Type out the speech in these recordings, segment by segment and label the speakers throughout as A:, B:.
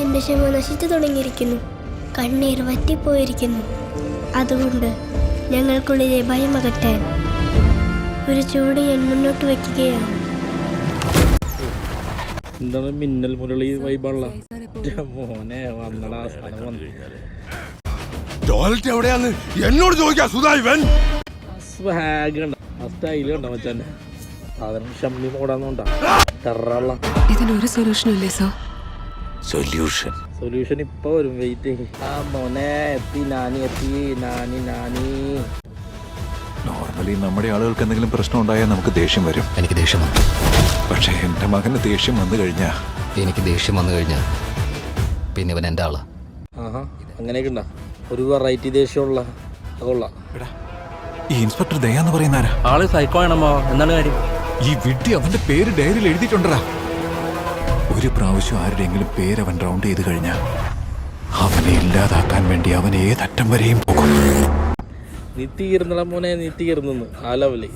A: എൻ്റെ ക്ഷമ നശിച്ചു തുടങ്ങിയിരിക്കുന്നു. കണ്ണീർ വറ്റിപ്പോയിരിക്കുന്നു. അതുകൊണ്ട് ഞങ്ങൾക്കുള്ളിലെ ഭയമകറ്റാൻ ഒരു ചുവട് ഞാൻ മുന്നോട്ട് വയ്ക്കുകയാണ്.
B: എന്താണ് മിന്നൽ മുരളി വൈബാണല്ലോ മോനെ. വന്നടാ സ്ഥലം വന്നു.
C: ടോയ്ലറ്റ് എവിടെയാന്ന് എന്നോട് ചോദിക്കാ സുധായിവൻ.
B: സ്വാഗ് കണ്ട, ആ സ്റ്റൈല് കണ്ട മച്ചാൻ്റെ. സാധനം ഷമ്മി മോടാന്നോണ്ടാ ടെറള്ള.
D: ഇതിനൊരു സൊല്യൂഷനും ഇല്ലേ സർ?
B: സൊല്യൂഷൻ ഇപ്പൊ വരും, വെയിറ്റ്. ആ മോനെ എത്തി, നാനി എത്തി. നാനി
E: നോർമലി നമ്മുടെ ആളുകൾക്ക് എന്തെങ്കിലും പ്രശ്നം ഉണ്ടായാൽ നമുക്ക് ദേഷ്യം വരും.
F: എനിക്ക് ദേഷ്യം വന്നു.
E: പക്ഷേ എൻ്റെ മകന് ദേഷ്യം വന്നു കഴിഞ്ഞാൽ
F: എനിക്ക് ദേഷ്യം വന്നു കഴിഞ്ഞാൽ പിന്നെ ഇവൻ എൻ്റെ ആളാ.
B: ആഹാ, അങ്ങനെയൊക്കെ ഉണ്ടാ. ഒരു വെറൈറ്റി ദേഷ്യമുള്ള കൊള്ളാം.
E: ഈ ഇൻസ്പെക്ടർ ദയാന്ന് പറയുന്ന ആരാ?
B: ആള് സൈക്കോ ആണമ്മോ. എന്താണ് കാര്യം?
E: ഈ വിഡ്ഢി അവന്റെ പേര് ഡയറിയിൽ എഴുതിയിട്ടുണ്ടടാ. ഒരു പ്രാവശ്യം ആരുടെയെങ്കിലും പേര് അവൻ റൗണ്ട് ചെയ്ത് കഴിഞ്ഞാൽ അവനെ ഇല്ലാതാക്കാൻ വേണ്ടി അവൻ ഏതറ്റം വരെയും പോകും.
B: നീ തീർന്നടാ മോനെ, നീ തീർന്നു. ആ ലെവല്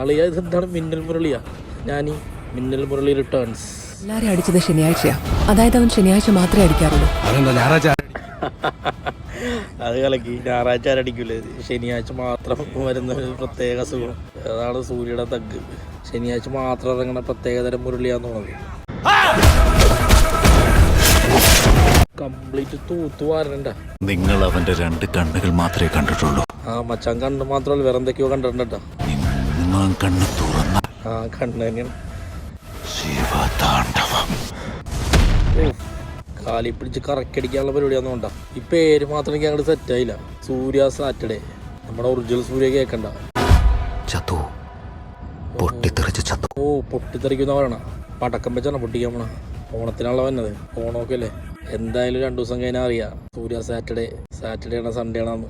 B: ആളിയാ. ഇതെന്താണ് മിന്നൽ മുരളിയാ? ഞാനീ മിന്നൽ മുരളി റിട്ടേൺസ്.
D: എല്ലാരെയും അടിച്ചത് ശനിയാഴ്ചയാ. അതായത് അവൻ ശനിയാഴ്ച മാത്രമേ അടിക്കാറുള്ളൂ.
B: അത് കലക്കി. ഞായറാഴ്ച ആരടിക്കൂലേ? ശനിയാഴ്ച മാത്രം വരുന്ന ഒരു പ്രത്യേക സുഖം. അതാണ് സൂര്യയുടെ തഗ്. ശനിയാഴ്ച മാത്രം ഇറങ്ങുന്ന പ്രത്യേകതരം മുരളിയാന്ന് തോന്നുന്നത്. കംപ്ലീറ്റ് തൂത്തു വാരണ്ട.
E: നിങ്ങൾ അവന്റെ 2 കണ്ണുകൾ മാത്രമേ കണ്ടിട്ടുള്ളൂ.
B: ആ മച്ചാൻ കണ്ണ് മാത്രമല്ല, വേറെ എന്തൊക്കെയോ കണ്ടിട്ടുണ്ടോ?
E: കണ്ണ് തുറന്ന
B: ആ കണ്ണ് തന്നെയാണ്.
E: ശിവതാണ്ഡവം.
B: കാലി പിടിച്ച് കറക്കടിക്കാനുള്ള പരിപാടിയാന്ന് കൊണ്ടാ. ഈ പേര് മാത്രം എനിക്ക് അങ്ങോട്ട് സെറ്റായില്ല. സൂര്യ സാറ്റർഡേ. നമ്മുടെ ഒറിജിനൽ സൂര്യ കേൾക്കണ്ട.
F: ചത്തു, പൊട്ടിത്തെറിച്ച് ചത്തു.
B: ഓ, പൊട്ടിത്തെറിക്കുന്ന പറയണ. പടക്കം വെച്ചാണ് പൊട്ടിക്കാൻ പോണ. ഓണത്തിനാണല്ലോ വന്നത്. ഓണമൊക്കെ അല്ലേ. എന്തായാലും 2 ദിവസം കഴിഞ്ഞാൽ അറിയാം സൂര്യ സാറ്റർഡേ ആണ് സൺഡേ ആണെന്ന്.